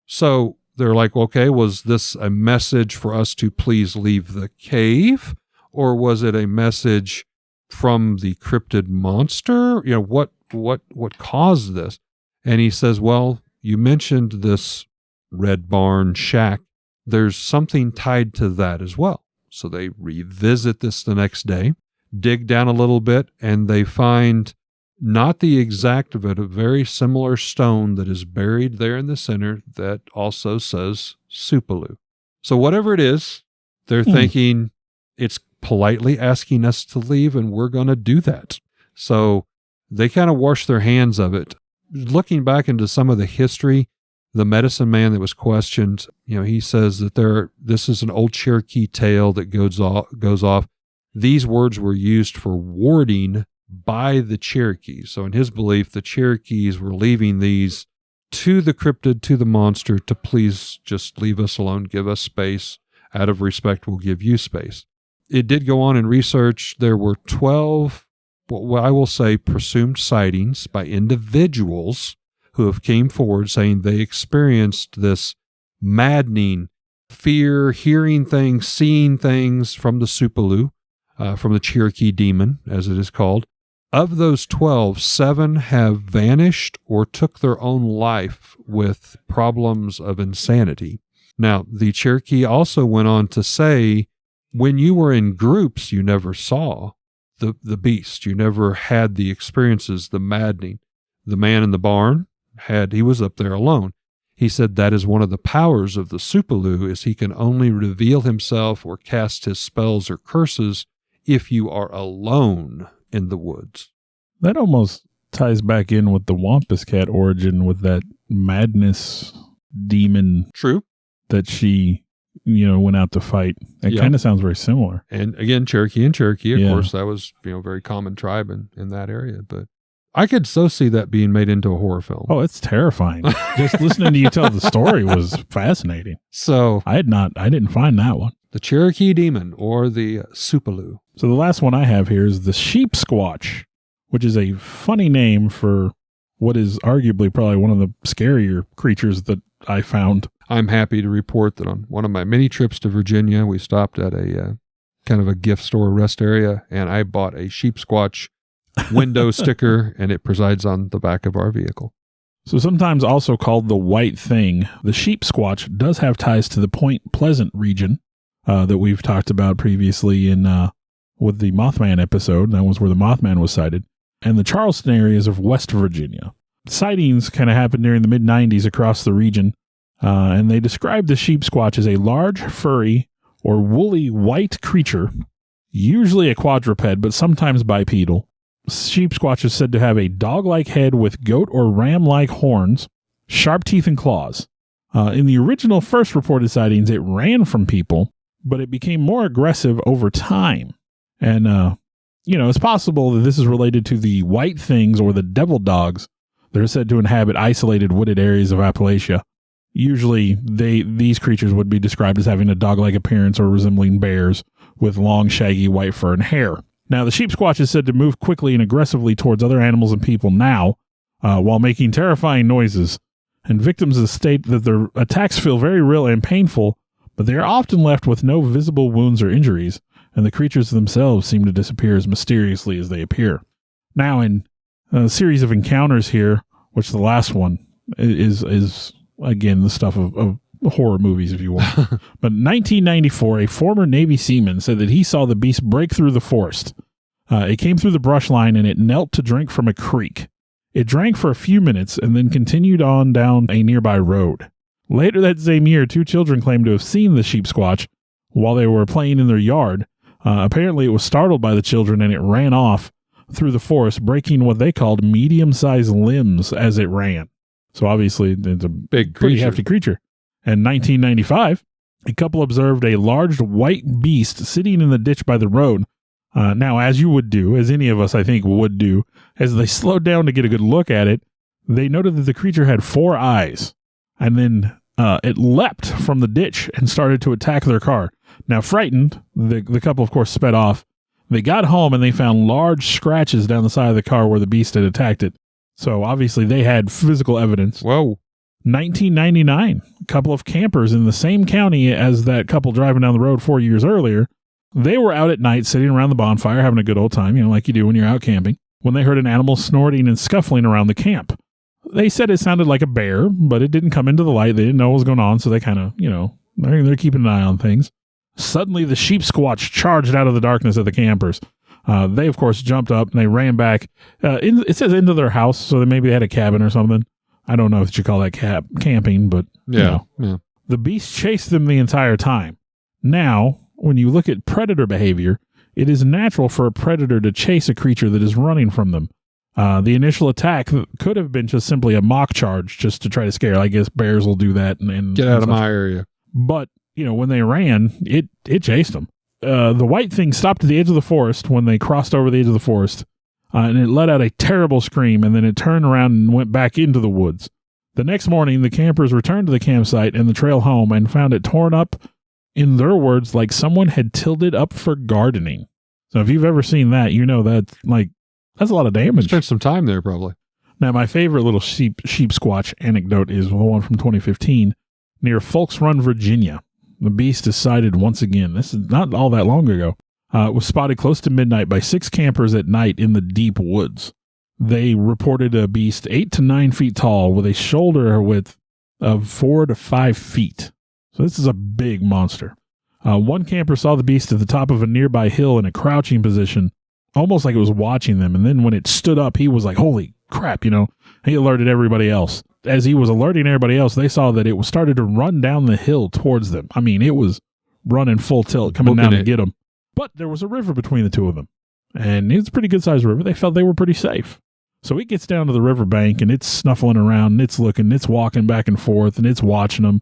So they're like, okay, was this a message for us to please leave the cave? Or was it a message from the cryptid monster? What caused this? And he says, well, you mentioned this red barn shack. There's something tied to that as well. So they revisit this the next day, dig down a little bit, and they find not the exact, but a very similar stone that is buried there in the center that also says Supaloo. So whatever it is, they're thinking it's politely asking us to leave, and we're going to do that. So they kind of wash their hands of it. Looking back into some of the history, the medicine man that was questioned, he says that this is an old Cherokee tale that goes off. These words were used for warding by the Cherokees. So in his belief, the Cherokees were leaving these to the cryptid, to the monster, to please just leave us alone, give us space. Out of respect, we'll give you space. It did go on in research. There were 12, what I will say, presumed sightings by individuals who have came forward saying they experienced this maddening fear, hearing things, seeing things from the Supaloo, from the Cherokee demon, as it is called. Of those 12, 7 have vanished or took their own life with problems of insanity. Now, the Cherokee also went on to say, when you were in groups, you never saw the beast. You never had the experiences, the maddening. The man in the barn, he was up there alone. He said that is one of the powers of the Supaloo, is he can only reveal himself or cast his spells or curses if you are alone in the woods. That almost ties back in with the Wampus Cat origin, with that madness demon. True. That she, went out to fight. It kind of sounds very similar. And again, Cherokee, of course, that was, a very common tribe in that area. But I could so see that being made into a horror film. Oh, it's terrifying. Just listening to you tell the story was fascinating. So I didn't find that one. The Cherokee demon, or the Supaloo. So the last one I have here is the sheep squatch, which is a funny name for what is arguably probably one of the scarier creatures that I found. I'm happy to report that on one of my many trips to Virginia, we stopped at a kind of a gift store rest area, and I bought a sheep squatch window sticker, and it presides on the back of our vehicle. So sometimes also called the white thing, the sheep squatch does have ties to the Point Pleasant region that we've talked about previously with the Mothman episode. That was where the Mothman was sighted. And the Charleston areas of West Virginia. Sightings kind of happened during the mid-90s across the region, and they described the sheep squatch as a large, furry, or woolly white creature, usually a quadruped, but sometimes bipedal. Sheep squatch is said to have a dog-like head with goat or ram-like horns, sharp teeth and claws. In the original first reported sightings, it ran from people, but it became more aggressive over time. And, it's possible that this is related to the white things or the devil dogs that are said to inhabit isolated wooded areas of Appalachia. Usually, these creatures would be described as having a dog-like appearance or resembling bears with long, shaggy white fur and hair. Now, the sheep squatch is said to move quickly and aggressively towards other animals and people now, while making terrifying noises. And victims state that their attacks feel very real and painful, but they are often left with no visible wounds or injuries, and the creatures themselves seem to disappear as mysteriously as they appear. Now, in a series of encounters here, which the last one is again, the stuff of horror movies, if you want. But in 1994, a former Navy seaman said that he saw the beast break through the forest. It came through the brush line, and it knelt to drink from a creek. It drank for a few minutes and then continued on down a nearby road. Later that same year, 2 children claimed to have seen the sheep squatch while they were playing in their yard. Apparently, it was startled by the children and it ran off through the forest, breaking what they called medium-sized limbs as it ran. So obviously, it's a Big pretty creature. hefty creature. In 1995, a couple observed a large white beast sitting in the ditch by the road. Now, as you would do, as any of us I think would do, as they slowed down to get a good look at it, they noted that the creature had 4 eyes. And then it leapt from the ditch and started to attack their car. Now, frightened, the couple, of course, sped off. They got home and they found large scratches down the side of the car where the beast had attacked it. So, obviously, they had physical evidence. Whoa. 1999, a couple of campers in the same county as that couple driving down the road 4 years earlier, they were out at night sitting around the bonfire having a good old time, like you do when you're out camping, when they heard an animal snorting and scuffling around the camp. They said it sounded like a bear, but it didn't come into the light. They didn't know what was going on, so they kind of, they're keeping an eye on things. Suddenly, the sheep squatch charged out of the darkness at the campers. They, of course, jumped up and they ran back. It says into their house, so maybe they had a cabin or something. I don't know if you call that camping, but Yeah. The beast chased them the entire time. Now, when you look at predator behavior, it is natural for a predator to chase a creature that is running from them. The initial attack could have been just simply a mock charge just to try to scare. I guess bears will do that. And Get out of my area. But, when they ran, it chased them. The white thing stopped at the edge of the forest when they crossed over the edge of the forest, and it let out a terrible scream, and then it turned around and went back into the woods. The next morning, the campers returned to the campsite and the trail home and found it torn up, in their words, like someone had tilled it up for gardening. So if you've ever seen that, that's a lot of damage. Spent some time there, probably. Now, my favorite little sheep squatch anecdote is the one from 2015 near Folks Run, Virginia. The beast is sighted once again. This is not all that long ago. It was spotted close to midnight by 6 campers at night in the deep woods. They reported a beast 8 to 9 feet tall with a shoulder width of 4 to 5 feet. So this is a big monster. One camper saw the beast at the top of a nearby hill in a crouching position, almost like it was watching them. And then when it stood up, he was like, holy crap, he alerted everybody else. As he was alerting everybody else, they saw that it was started to run down the hill towards them. I mean, it was running full tilt, coming down to get them. But there was a river between the two of them. And it's a pretty good sized river. They felt they were pretty safe. So it gets down to the riverbank and it's snuffling around and it's looking, it's walking back and forth and it's watching them.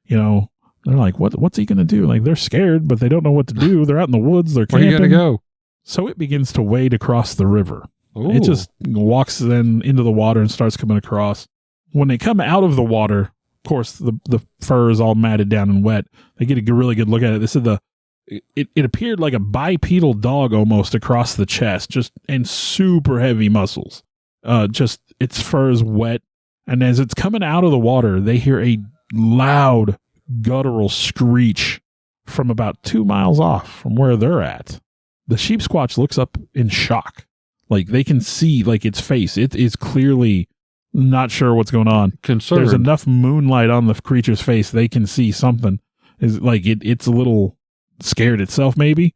They're like, what's he going to do? Like, they're scared, but they don't know what to do. They're out in the woods. They're camping. Where are you going to go? So it begins to wade across the river. Ooh. It just walks then into the water and starts coming across. When they come out of the water, of course, the fur is all matted down and wet. They get a really good look at it. They said it appeared like a bipedal dog almost across the chest, and super heavy muscles. Its fur is wet. And as it's coming out of the water, they hear a loud guttural screech from about 2 miles off from where they're at. The sheep squatch looks up in shock. Like, they can see, its face. It is clearly not sure what's going on. Concerned. There's enough moonlight on the creature's face. They can see something. It's a little scared itself, maybe.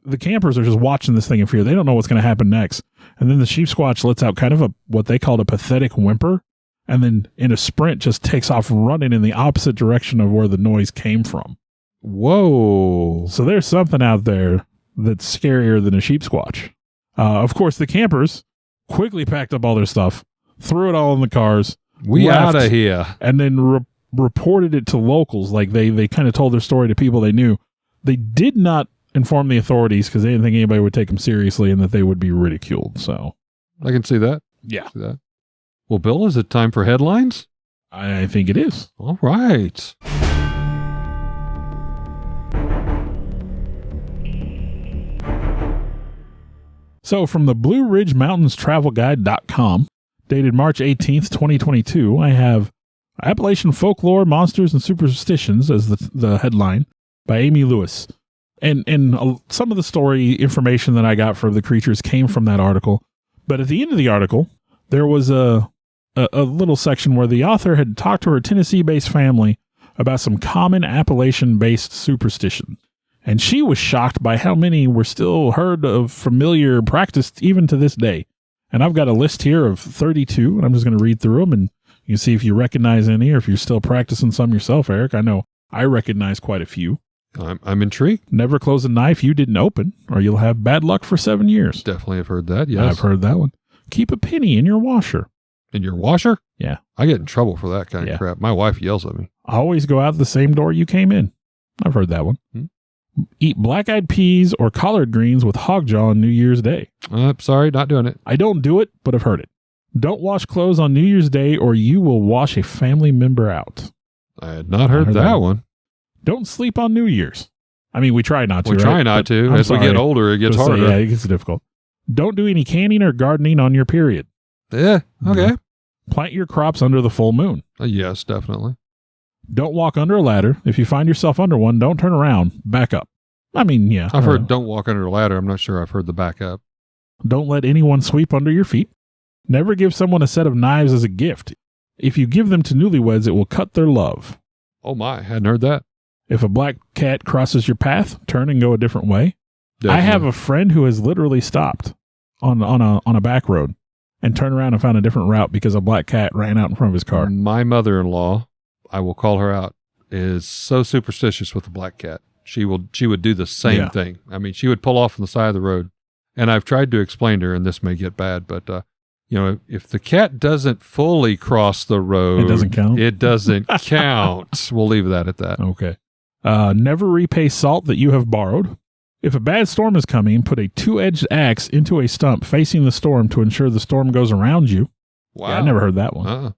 The campers are just watching this thing in fear. They don't know what's going to happen next. And then the sheep squatch lets out kind of what they called a pathetic whimper. And then in a sprint just takes off running in the opposite direction of where the noise came from. Whoa. So there's something out there that's scarier than a sheep squatch. Of course, the campers quickly packed up all their stuff, threw it all in the cars. We left, out of here. And then reported it to locals. Like, they kind of told their story to people they knew. They did not inform the authorities because they didn't think anybody would take them seriously and that they would be ridiculed. So I can see that. Yeah. See that. Well, Bill, is it time for headlines? I think it is. All right. So from the Blue Ridge Mountains Travel-Guide.com, dated March 18th, 2022, I have Appalachian Folklore, Monsters, and Superstitions as the headline by Amy Lewis. And some of the story information that I got for the creatures came from that article. But at the end of the article, there was a little section where the author had talked to her Tennessee-based family about some common Appalachian-based superstition. And she was shocked by how many were still heard of, familiar, practiced even to this day. And I've got a list here of 32, and I'm just going to read through them, and you can see if you recognize any or if you're still practicing some yourself, Eric. I know I recognize quite a few. I'm intrigued. Never close a knife you didn't open, or you'll have bad luck for 7 years. Definitely have heard that, yes. I've heard that one. Keep a penny in your washer. In your washer? Yeah. I get in trouble for that kind of crap. My wife yells at me. Always go out the same door you came in. I've heard that one. Eat black-eyed peas or collard greens with hog jaw on New Year's Day. Sorry, not doing it. I don't do it, but I've heard it. Don't wash clothes on New Year's Day or you will wash a family member out. I had not heard that one. Don't sleep on New Year's. I mean, we try not to. We try not to. As we get older, it gets harder. Yeah, it gets difficult. Don't do any canning or gardening on your period. Yeah, okay. Plant your crops under the full moon. Yes, definitely. Don't walk under a ladder. If you find yourself under one, don't turn around. Back up. I mean, yeah. I've heard don't walk under a ladder. I'm not sure I've heard the back up. Don't let anyone sweep under your feet. Never give someone a set of knives as a gift. If you give them to newlyweds, it will cut their love. Oh my, hadn't heard that. If a black cat crosses your path, turn and go a different way. Definitely. I have a friend who has literally stopped on a back road and turned around and found a different route because a black cat ran out in front of his car. My mother-in-law, I will call her out, is so superstitious with the black cat. She would do the same thing. I mean, she would pull off on the side of the road. And I've tried to explain to her, and this may get bad, but if the cat doesn't fully cross the road, it doesn't count. It doesn't count. We'll leave that at that. Okay. Never repay salt that you have borrowed. If a bad storm is coming, put a 2-edged axe into a stump facing the storm to ensure the storm goes around you. Wow. Yeah, I never heard that one. Uh-uh.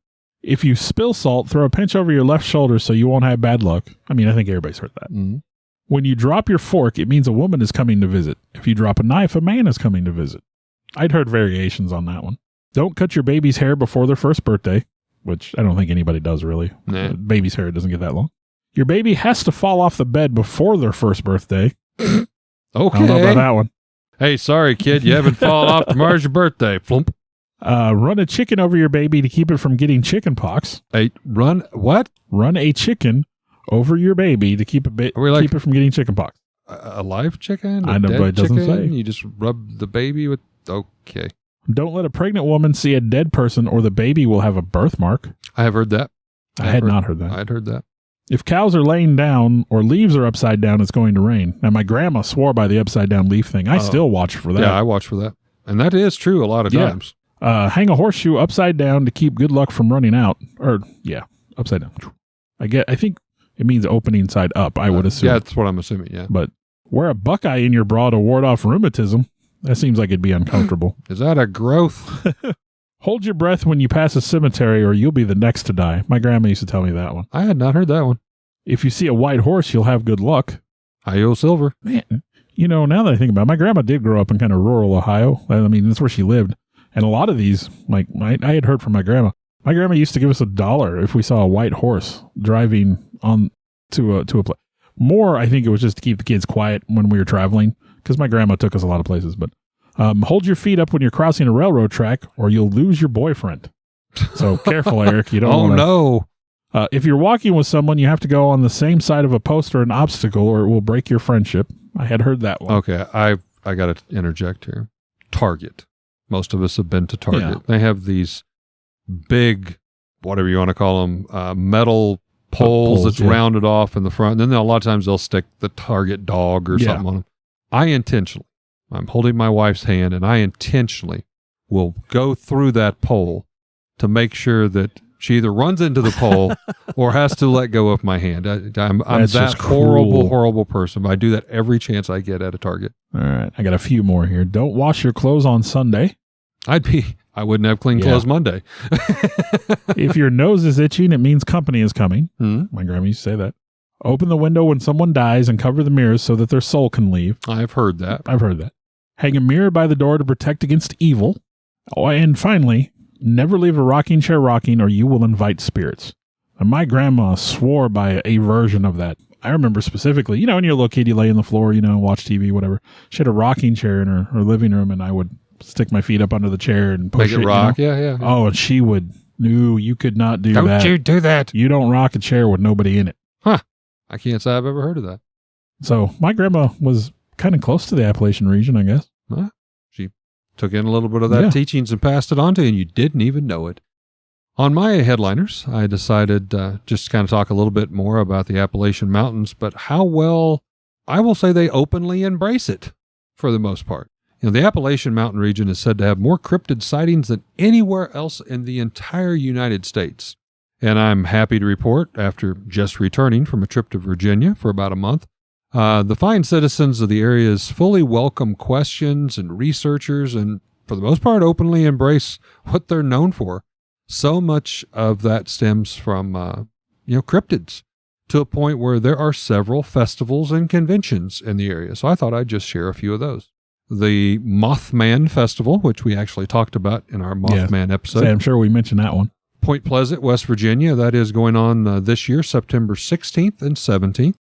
If you spill salt, throw a pinch over your left shoulder so you won't have bad luck. I mean, I think everybody's heard that. Mm-hmm. When you drop your fork, it means a woman is coming to visit. If you drop a knife, a man is coming to visit. I'd heard variations on that one. Don't cut your baby's hair before their first birthday, which I don't think anybody does really. Nah. Baby's hair doesn't get that long. Your baby has to fall off the bed before their first birthday. Okay. I don't know about that one. Hey, sorry, kid. You haven't fallen off. Tomorrow's your birthday. Flump. Run a chicken over your baby to keep it from getting chicken pox. Hey, run what? Run a chicken over your baby to keep keep it from getting chicken pox. A live chicken? I know, but it doesn't say. You just rub the baby with... Okay. Don't let a pregnant woman see a dead person or the baby will have a birthmark. I have heard that. I had not heard that. I had heard that. If cows are laying down or leaves are upside down, it's going to rain. Now, my grandma swore by the upside down leaf thing. I still watch for that. Yeah, I watch for that. And that is true a lot of times. Hang a horseshoe upside down to keep good luck from running out. Or, upside down. I think it means opening side up, I would assume. Yeah, that's what I'm assuming, yeah. But wear a buckeye in your bra to ward off rheumatism. That seems like it'd be uncomfortable. Is that a growth? Hold your breath when you pass a cemetery or you'll be the next to die. My grandma used to tell me that one. I had not heard that one. If you see a white horse, you'll have good luck. Ohio silver. Man, now that I think about it, my grandma did grow up in kind of rural Ohio. I mean, that's where she lived. And a lot of these, I had heard from my grandma. My grandma used to give us $1 if we saw a white horse driving on to a place. More, I think it was just to keep the kids quiet when we were traveling, because my grandma took us a lot of places. But hold your feet up when you're crossing a railroad track, or you'll lose your boyfriend. So careful, Eric. You don't. Oh no! If you're walking with someone, you have to go on the same side of a post or an obstacle, or it will break your friendship. I had heard that one. Okay, I got to interject here. Target. Most of us have been to Target. Yeah. They have these big, whatever you want to call them, metal poles that's rounded off in the front. And then a lot of times they'll stick the Target dog or something on them. I'm holding my wife's hand, and I intentionally will go through that pole to make sure that she either runs into the pole or has to let go of my hand. I'm that horrible person. But I do that every chance I get at a Target. All right. I got a few more here. Don't wash your clothes on Sunday. I wouldn't have clean clothes Monday. If your nose is itching, it means company is coming. Mm-hmm. My grandma used to say that. Open the window when someone dies and cover the mirrors so that their soul can leave. I've heard that. Hang a mirror by the door to protect against evil. Oh, and finally, never leave a rocking chair rocking or you will invite spirits. And my grandma swore by a version of that. I remember specifically, when you're a little kid, you lay on the floor, watch TV, whatever. She had a rocking chair in her living room, and I would stick my feet up under the chair and push Make it rock. Yeah. Oh, and she would, no, you could not do that. Don't you do that. You don't rock a chair with nobody in it. Huh. I can't say I've ever heard of that. So my grandma was kind of close to the Appalachian region, I guess. Huh? She took in a little bit of that teachings and passed it on to you, and you didn't even know it. On my headliners, I decided just to kind of talk a little bit more about the Appalachian Mountains, but how well, I will say they openly embrace it for the most part. The Appalachian Mountain region is said to have more cryptid sightings than anywhere else in the entire United States. And I'm happy to report, after just returning from a trip to Virginia for about a month, the fine citizens of the areas fully welcome questions and researchers, and for the most part openly embrace what they're known for. So much of that stems from, cryptids, to a point where there are several festivals and conventions in the area. So I thought I'd just share a few of those. The Mothman Festival, which we actually talked about in our Mothman episode. I'm sure we mentioned that one. Point Pleasant, West Virginia. That is going on this year, September 16th and 17th.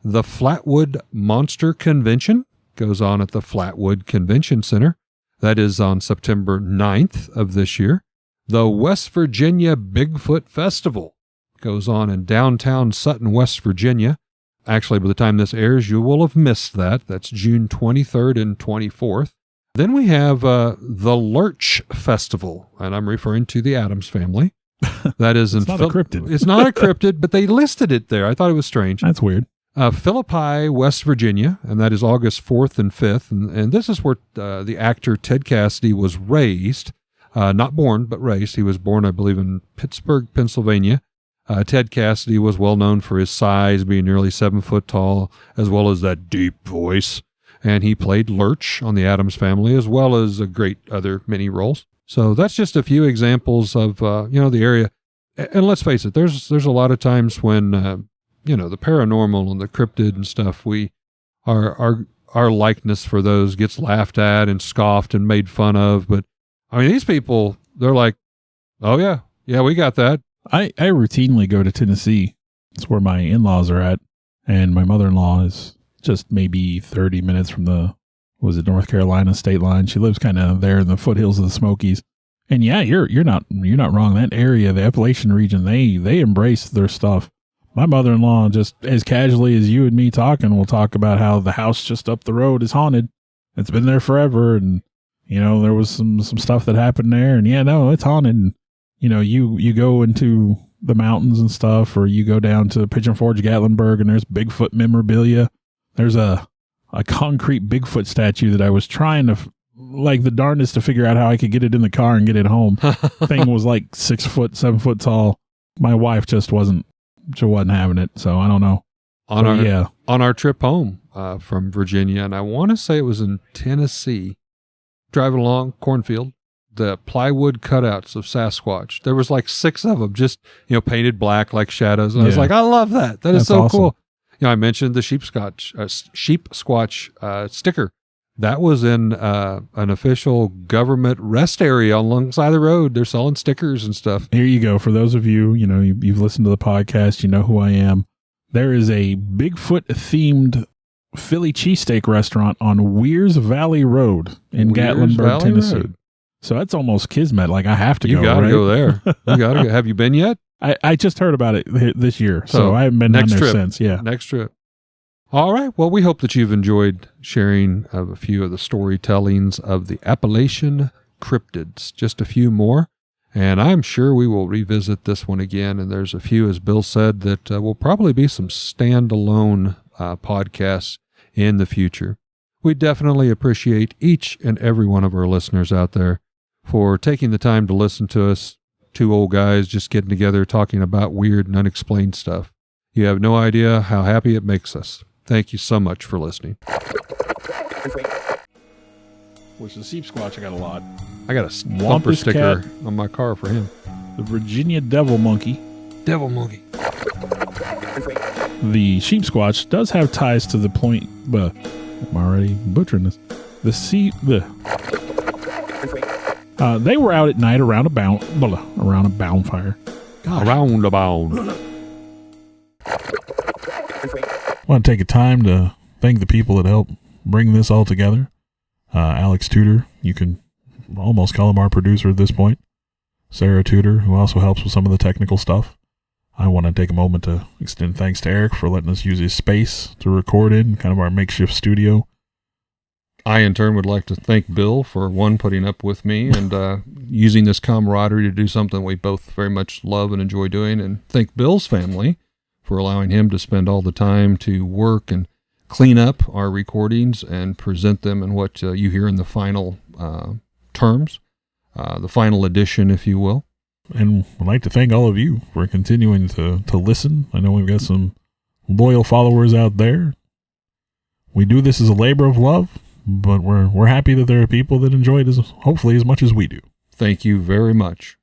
The Flatwood Monster Convention goes on at the Flatwood Convention Center. That is on September 9th of this year. The West Virginia Bigfoot Festival goes on in downtown Sutton, West Virginia. Actually, by the time this airs, you will have missed that. That's June 23rd and 24th. Then we have the Lurch Festival, and I'm referring to the Addams Family. That is It's not a cryptid. It's not a cryptid, but they listed it there. I thought it was strange. That's weird. Philippi, West Virginia, and that is August 4th and 5th. And this is where the actor Ted Cassidy was raised. Not born, but raised. He was born, I believe, in Pittsburgh, Pennsylvania. Ted Cassidy was well known for his size, being nearly 7 foot tall, as well as that deep voice. And he played Lurch on the Addams Family, as well as a great other many roles. So that's just a few examples of, the area. And let's face it, there's a lot of times when, the paranormal and the cryptid and stuff, our likeness for those gets laughed at and scoffed and made fun of. But I mean, these people, they're like, oh yeah, we got that. I routinely go to Tennessee. It's where my in-laws are at. And my mother-in-law is just maybe 30 minutes from the North Carolina state line. She lives kind of there in the foothills of the Smokies. And yeah, you're not wrong. That area, the Appalachian region, they embrace their stuff. My mother-in-law, just as casually as you and me talking, will talk about how the house just up the road is haunted. It's been there forever, and there was some stuff that happened there, and it's haunted. And you go into the mountains and stuff, or you go down to Pigeon Forge, Gatlinburg, and there's Bigfoot memorabilia. There's a concrete Bigfoot statue that I was trying to, like the darndest, to figure out how I could get it in the car and get it home. Thing was like 6 foot, 7 foot tall. My wife just wasn't having it, so I don't know. On our trip home from Virginia, and I want to say it was in Tennessee, driving along cornfield, the plywood cutouts of Sasquatch. There was like 6 of them, just painted black like shadows. And I was like, I love that. That's so awesome. Cool. I mentioned the sheep squatch sticker. That was in an official government rest area alongside the road. They're selling stickers and stuff. Here you go. For those of you, you've listened to the podcast, you know who I am. There is a Bigfoot-themed Philly cheesesteak restaurant on Weirs Valley Road in Gatlinburg, Tennessee. Road. So that's almost kismet. Like, I have to go. You got to go there. You got to go. Have you been yet? I just heard about it this year, so I haven't been down there since. Yeah. Next trip. All right. Well, we hope that you've enjoyed sharing a few of the storytellings of the Appalachian cryptids. Just a few more, and I'm sure we will revisit this one again. And there's a few, as Bill said, that will probably be some standalone podcasts in the future. We definitely appreciate each and every one of our listeners out there for taking the time to listen to us. 2 old guys just getting together talking about weird and unexplained stuff. You have no idea how happy it makes us. Thank you so much for listening. Which the sheep squatch I got a lot. I got a bumper sticker on my car for him. The Virginia devil monkey. Devil monkey. The sheep squatch does have ties to the point, but I'm already butchering this. They were out at night around a bonfire. Gosh. Around a bound. I want to take a time to thank the people that helped bring this all together. Alex Tudor, you can almost call him our producer at this point. Sarah Tudor, who also helps with some of the technical stuff. I want to take a moment to extend thanks to Eric for letting us use his space to record in, kind of our makeshift studio. I, in turn, would like to thank Bill for, one, putting up with me and using this camaraderie to do something we both very much love and enjoy doing, and thank Bill's family for allowing him to spend all the time to work and clean up our recordings and present them in what you hear in the final terms, the final edition, if you will. And I'd like to thank all of you for continuing to listen. I know we've got some loyal followers out there. We do this as a labor of love, but we're happy that there are people that enjoy it hopefully as much as we do. Thank you very much.